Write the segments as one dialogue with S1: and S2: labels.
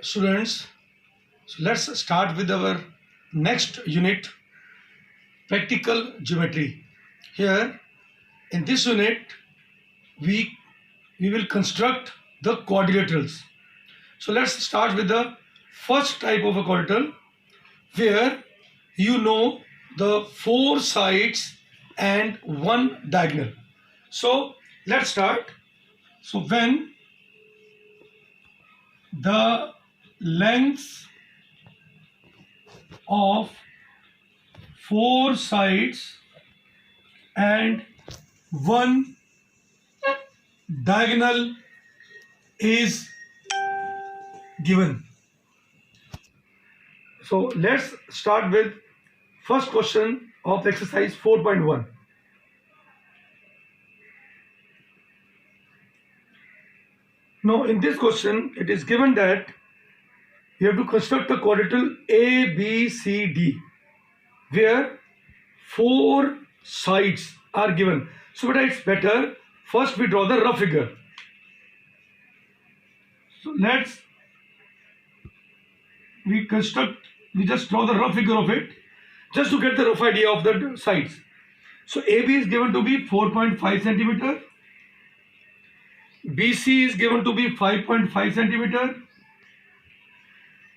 S1: students, so let's start with our next unit, practical geometry. Here in this unit we will construct the quadrilaterals. So let's start with the first type of a quadrilateral, where you know the four sides and one diagonal. So let's start. So when the length of four sides and one diagonal is given. So let's start with first question of exercise 4.1. Now in this question it is given that you have to construct a quadrilateral ABCD where four sides are given. So it's better first we draw the rough figure. So we just draw the rough figure of it just to get the rough idea of the sides. So AB is given to be 4.5 centimeter, BC is given to be 5.5 centimeter,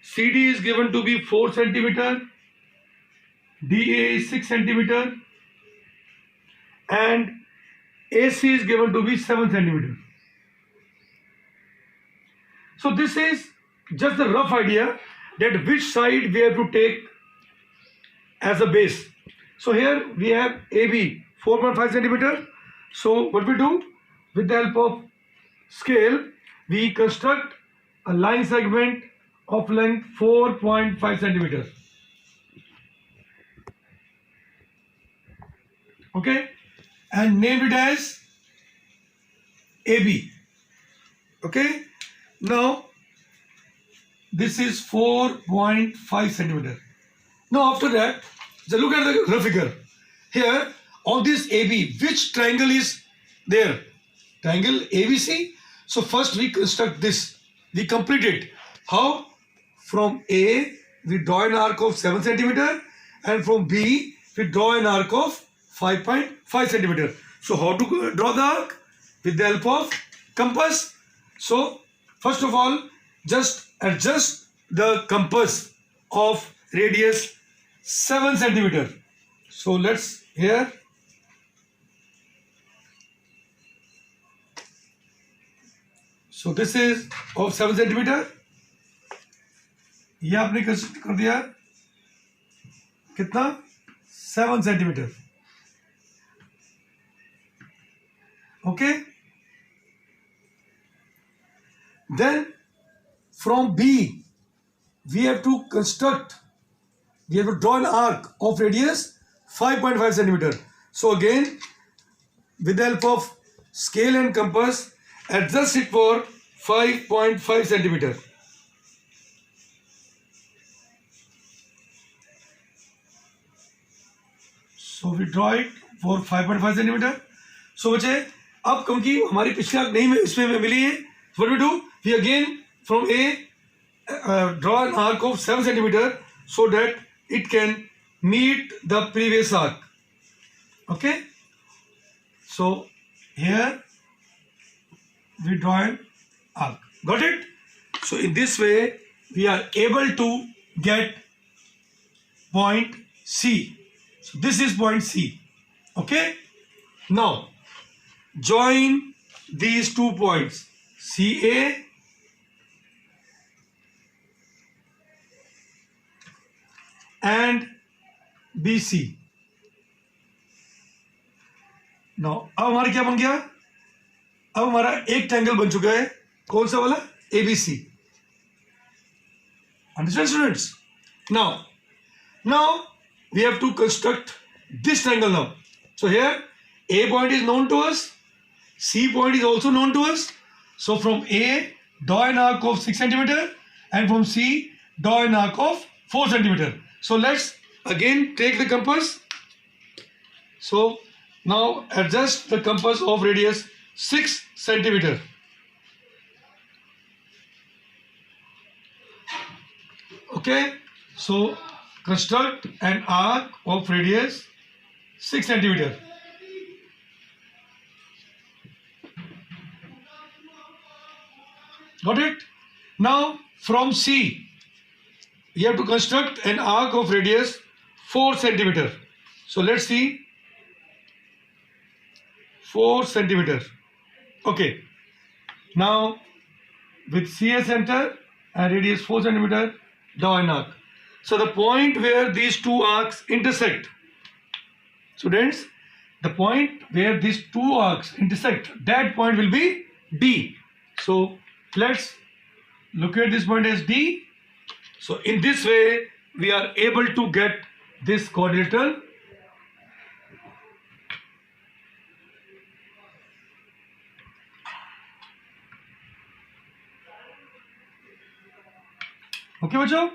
S1: CD is given to be 4 centimeter, DA is 6 centimeter, and AC is given to be 7 centimeter. So this is just the rough idea that which side we have to take as a base. So here we have AB 4.5 centimeter. So what we do, with the help of scale, we construct a line segment of length 4.5 centimeters. Okay, and name it as AB. Okay, now this is 4.5 centimeter. Now after that, just look at the rough figure. Here on this AB, which triangle is there? Triangle ABC. So first we construct this. We complete it. How? From A we draw an arc of 7 centimeter, and from B we draw an arc of 5.5 centimeter. So how to draw the arc? With the help of compass. So first of all, just adjust the compass of radius 7 centimeter. So let's here. So this is of 7 centimeter. ये आपने कर दिया कितना 7 centimeter. Okay. Then from B we have to draw an arc of radius 5.5 centimeter. So again, with the help of scale and compass, adjust it for 5.5 centimeter. So we draw it for 5.5 centimeter. So बच्चे अब क्योंकि हमारी पिछला नहीं इसमें मिली है, what we do, we again from A draw an arc of 7 centimeter so that it can meet the previous arc. Okay, so here we draw an arc. Got it? So in this way we are able to get point C. So this is point C. Okay, now join these 2 points, CA and BC. Now अब हमारा क्या बन गया? अब हमारा एक triangle बन चुका है. कौन सा वाला? ABC. Understand, students? Now we have to construct this triangle now. So here A point is known to us, C point is also known to us. So from A draw an arc of 6 centimeter, and from C draw an arc of 4 centimeter. So let's again take the compass. So now adjust the compass of radius 6 centimeter. Okay, so construct an arc of radius 6 centimeter. Got it? Now from C, you have to construct an arc of radius 4 centimeter. So let's see, 4 centimeter. Okay, now with CA center and radius 4 centimeter, draw an arc. So the point where these two arcs intersect, students, the point where these two arcs intersect, that point will be D. So let's look at this point as D. So in this way, we are able to get this quadrilateral. Okay, bachcho?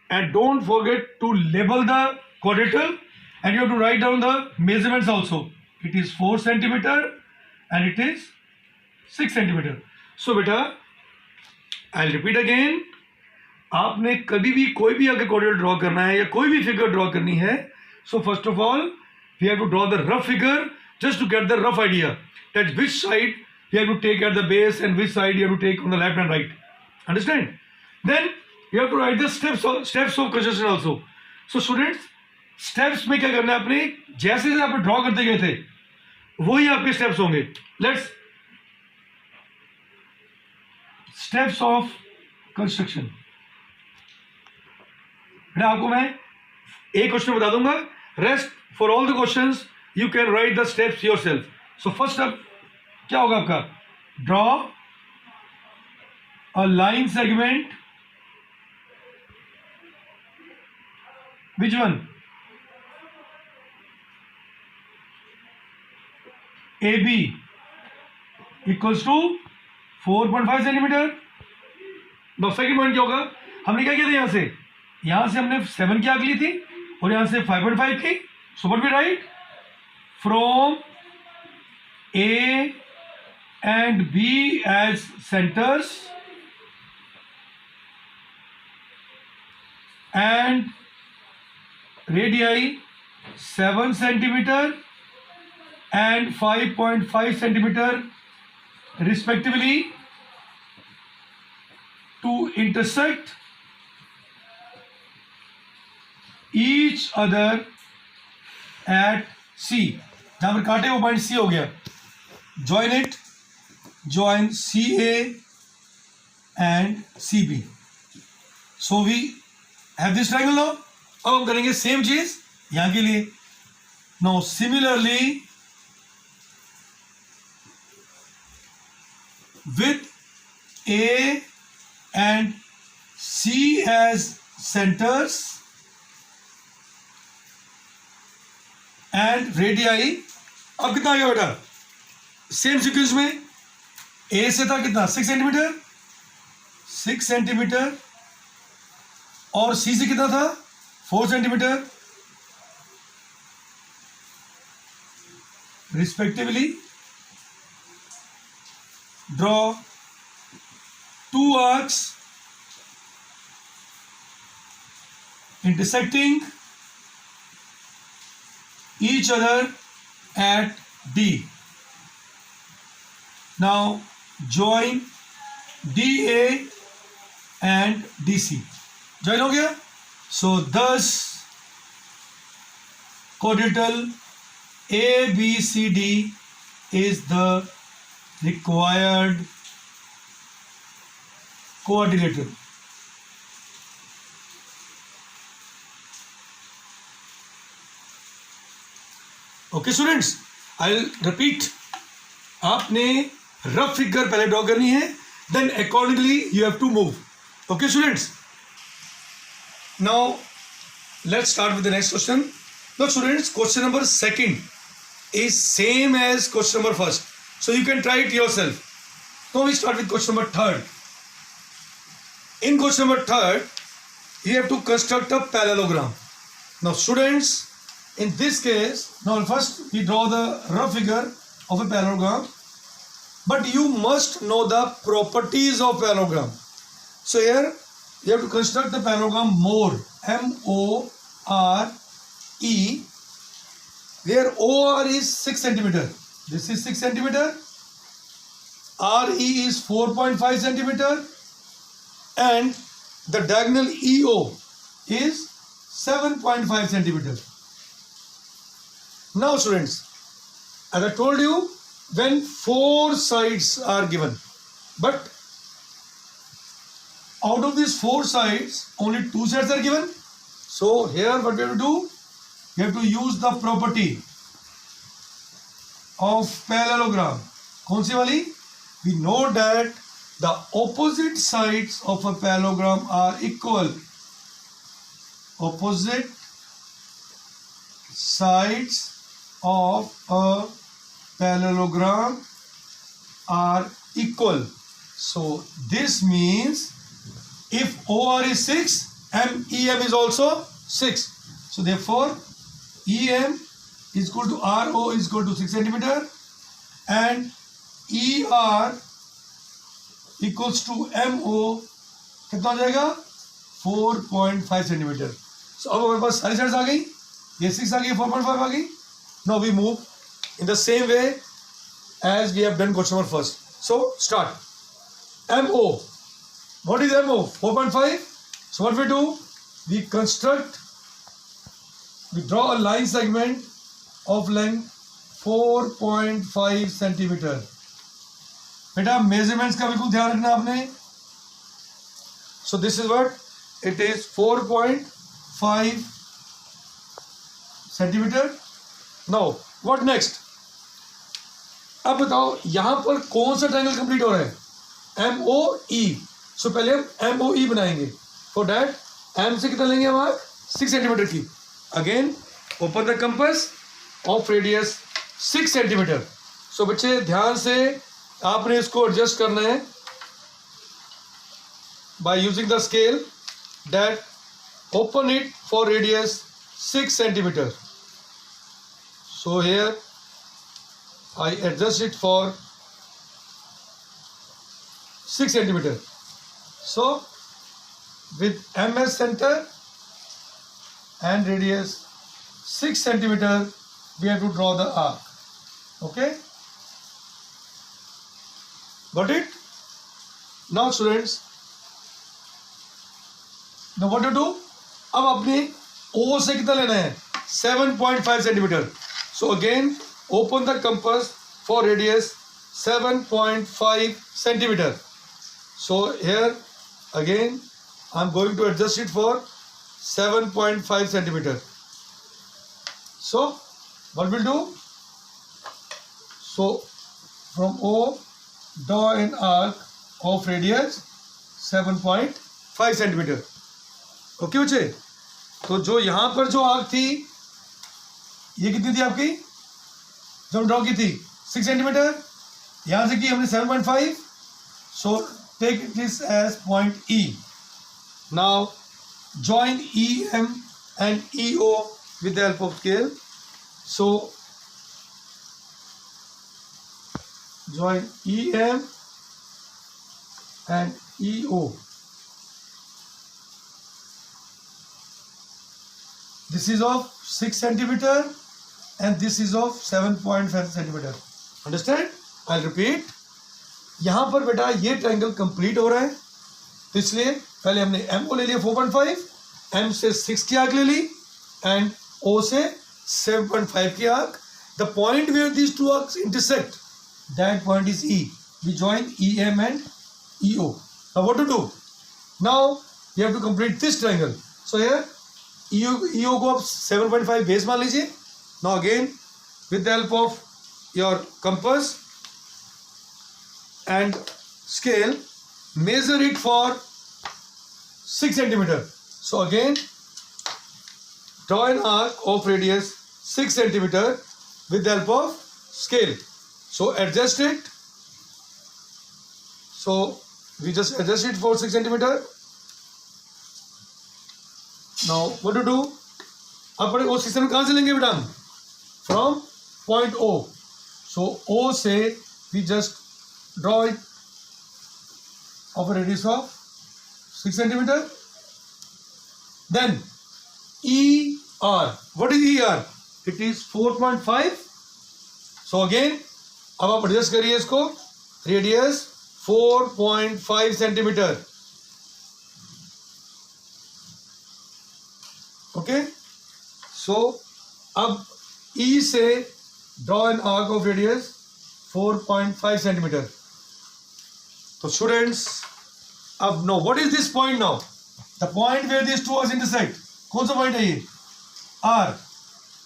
S1: And don't forget to label the quadrilateral, and you have to write down the measurements also. It is 4 centimeter and it is 6 centimeter. So beta, I'll repeat again. आपने कभी भी कोई भी अगर quadrilateral draw करना है या कोई भी फिगर ड्रॉ करनी है, so first of all we have to draw the rough figure just to get the rough idea that which side you have to take at the base and which side you have to take on the left and right. Understand? Then you have to write the steps of construction also. So students, steps में क्या करना है, आपने जैसे जैसे आप draw करते गए थे वही आपके स्टेप्स होंगे. Let's steps of construction. आपको मैं एक क्वेश्चन बता दूंगा, rest for all the questions you can write the steps yourself. So first step क्या होगा आपका, draw a line segment, which one, A B equals to 4.5 centimetre. Second point क्या होगा, हमने क्या किया था, यहां से हमने 7 की आग ली थी और यहां से 5.5 की. So what we write, from A and B as centres and radii 7 centimetre and 5.5 centimeter respectively to intersect each other at C. जहां पर काटे वो पॉइंट C हो गया. Join it, join CA and CB. So we have this triangle now. अब हम करेंगे same चीज यहां के लिए. Now similarly with A and C as centers and radii, अब कितना आ गया बेटा, सेम सीक्वेंस में A से था कितना 6 सेंटीमीटर, 6 सेंटीमीटर और C से कितना था 4 centimetre respectively. Draw two arcs intersecting each other at D. Now join DA and DC. Join हो गया. So thus quadrilateral ABCD is the required quadrilateral. Okay students, I'll repeat. आपने rough figure पहले draw करनी है, then accordingly you have to move. Okay students. Now let's start with the next question. Now students, question number 2 is same as question number 1, so you can try it yourself. Now we start with question number 3. In question number 3, you have to construct a parallelogram. Now students, in this case, now first we draw the rough figure of a parallelogram, but you must know the properties of parallelogram. So here you have to construct the parallelogram more, M-O-R-E, where OR is 6 centimeter. This is 6 centimeter. RE is 4.5 centimeter. And the diagonal EO is 7.5 centimeter. Now students, as I told you, when 4 sides are given, but out of these 4 sides, only 2 sides are given. So here what we have to do? We have to use the property of parallelogram. कौन सी वाली? We know that the opposite sides of a parallelogram are equal. Opposite sides of a parallelogram are equal. So this means if OR is 6, MEM is also 6. So therefore EM is equal to RO is equal to 6 centimeter and ER equals to MO कितना हो जाएगा 4.5 centimetre. सो अब हमारे पास सारी sides आ गई, ये 6 आ गई, 4.5 आ गई. Now we move in the same way as we have done question number first. So start. MO. What is MO? 4.5. So what we do? We draw a line segment of length 4.5 centimeter. बेटा measurements का बिल्कुल ध्यान रखना आपने. So this is what it is, 4.5 centimeter. Now what next? अब बताओ यहाँ पर कौन सा ट्रायंगल कंप्लीट हो रहा है? MOE. सो पहले हम MOE बनाएंगे. फॉर दैट M से कितना लेंगे हम? 6 सेंटीमीटर की. Again open the compass of radius 6 centimetre. So बच्चे ध्यान से आपने इसको एडजस्ट करना है by using the scale. That open it for radius 6 centimetre. So here I adjust it for 6 centimeter. So with MS center and radius 6 centimeter, we have to draw the arc. Okay? Got it? Now students, now what to do? अब अपने O से कितना लेना है? 7.5 centimeter. So again, open the compass for radius 7.5 centimeter. So here again I'm going to adjust it for 7.5 centimeter. So what we'll do? So from O draw an arc of radius 7.5 centimeter. Okay बच्चे? तो जो यहाँ पर जो arc थी ये कितनी थी आपकी? जो ड्रॉ की थी 6 सेंटीमीटर, यहाँ से की हमने 7.5. So take this as point E. Now join EM and EO with the help of scale. So join EM and EO. This is of 6 centimeter and this is of 7.5 centimeter. Understand? I'll repeat. यहाँ पर बेटा ये triangle complete हो रहा है, तो इसलिए पहले हमने MO ले लिया 4.5, M से 6 की आर्क ले ली एंड O से 7.5 की arc. The point where these two arcs intersect, that point is E. We join EM and EO. Now what to do? Now we have to complete this triangle. So here EO को आप 7.5 base मान लीजिए. Now again with the help of your compass and scale measure it for 6 centimeter. So again draw an arc of radius 6 centimeter with the help of scale. So adjust it. So we just adjust it for 6 centimeter. Now what to do? अपने O system कहाँ से लेंगे बेटा? From point O. So O से we just draw it of a radius of 6 centimeter. Then ER, what is ER? It is 4.5. So again, अब आप adjust करिए इसको, रेडियस 4.5 सेंटीमीटर. ओके, सो अब E से draw an arc of radius 4.5 centimetre. तो students, अब know what is this point now? The point where this two arcs intersect. कौन सा पॉइंट है ये? R.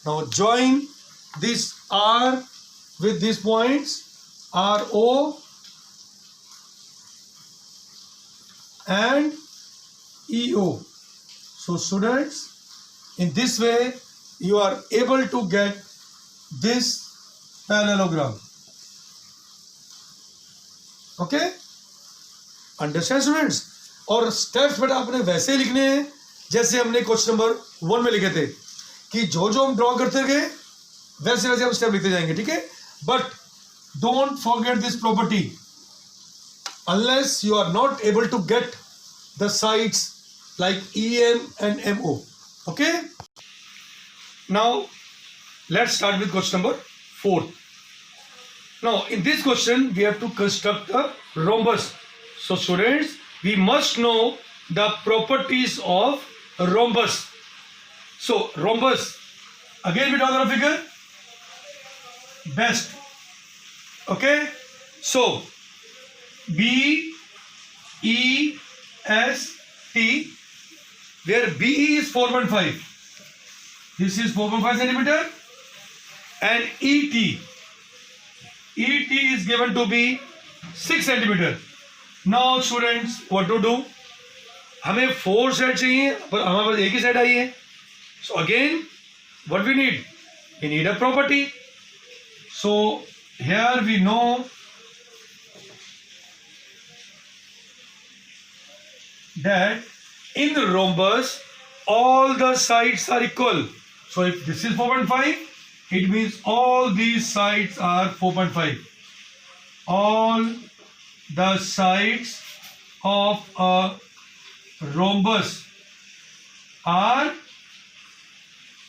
S1: Now join this R with these points RO and EO. So students, in this way you are able to get this parallelogram. Okay? Understand students? और steps बेटा आपने वैसे लिखने हैं जैसे हमने क्वेश्चन नंबर 1 में लिखे थे, कि जो जो हम ड्रॉ करते गए वैसे वैसे हम स्टेप लिखते जाएंगे. ठीक है, but don't forget this property. Unless you are not able to get the sides like EM and MO. Okay, now let's start with question number 4. Now in this question we have to construct a rhombus. So students, we must know the properties of rhombus. So rhombus, again we draw the figure best. Okay, so BEST, where BE is 4.5, this is 4.5 centimeter, and ET is given to be 6 centimeter. Now students, what to do? हमें 4 side चाहिए पर हमारे पास एक ही side I है. So again, what we need? We need a property. So here we know that in the rhombus all the sides are equal. So if this is 4.5, it means all these sides are 4.5. All the sides of a rhombus are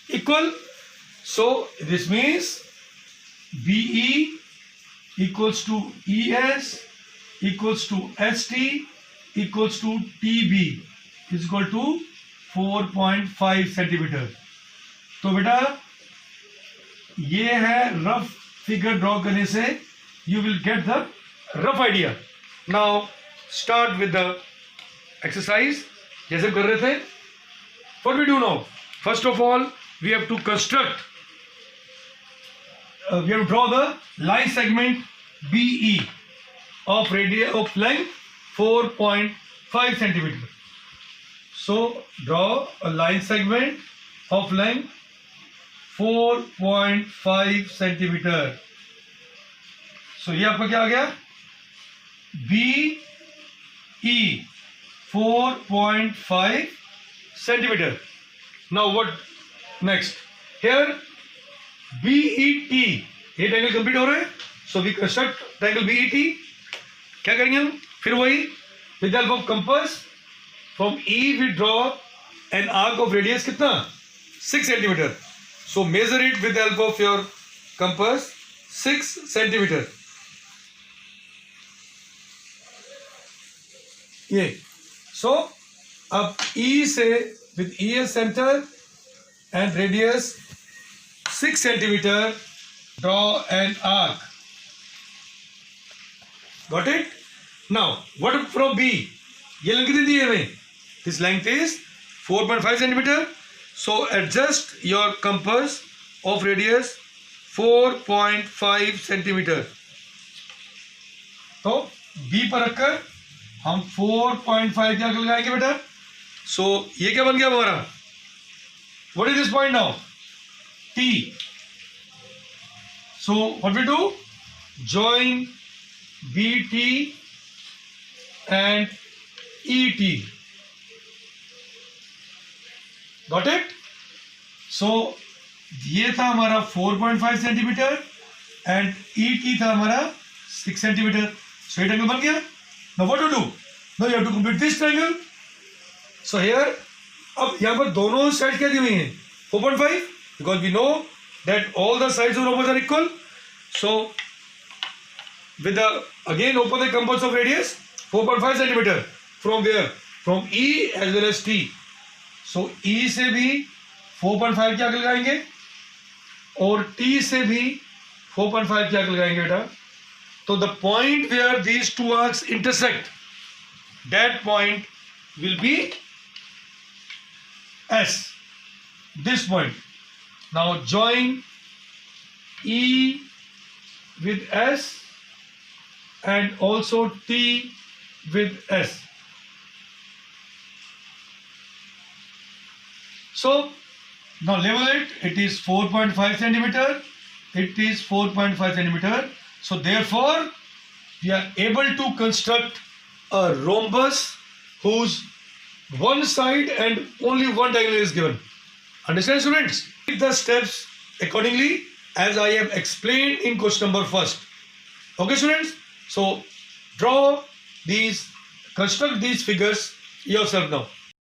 S1: equal. So this means BE equals to ES equals to ST equals to TB is equal to 4.5 centimetre. तो बेटा ये है rough figure draw करने से you will get the rough idea. Now start with the exercise जैसे कर रहे थे. What we do now? First of all, we have to construct, we have to draw the line segment BE of radius of length 4.5 centimeter. So draw a line segment of length 4.5 centimeter. So ये आपका क्या आ गया? BE 4.5 centimeter. Now what next? Here BET, ये triangle complete हो रहा है. So we construct triangle BET. क्या करेंगे हम? फिर वही with the help of compass from E we draw an arc of radius कितना? 6 centimeter. So measure it with the help of your compass, 6 centimeter. ये. So अब E से with ES center and radius 6 centimeter draw an arc. Got it? Now what from B? ये length कितनी दी है हमें? This length is 4.5 centimeter. So adjust your compass of radius 4.5 centimeter. तो B पर रखकर हम 4.5 क्या लगाएंगे बेटा? So ये क्या बन गया हमारा? What is this point now? T. So what we do? Join BT and ET. Got it? So ये था हमारा 4.5 सेंटीमीटर एंड ET था हमारा 6 सेंटीमीटर. So ये ट्रायंगल बन गया. Now what to do? Now you have to complete this triangle. So here, अब यहाँ पर दोनों साइड क्या दी हुई हैं 4.5 because we know that all the sides of rhombus are equal. So with the again opposite components of radius 4.5 centimeter from where? From E as well as T. So E से भी 4.5 क्या लगाएंगे और T से भी 4.5 क्या लगाएंगे बेटा. तो the point where these two arcs intersect, that point will be S. This point. Now join E with S and also T with S. So now level it. It is 4.5 centimeter. It is 4.5 centimeter. So therefore, we are able to construct a rhombus whose one side and only one diagonal is given. Understand, students? Take the steps accordingly as I have explained in question number first. Okay, students? So draw these, construct these figures yourself now.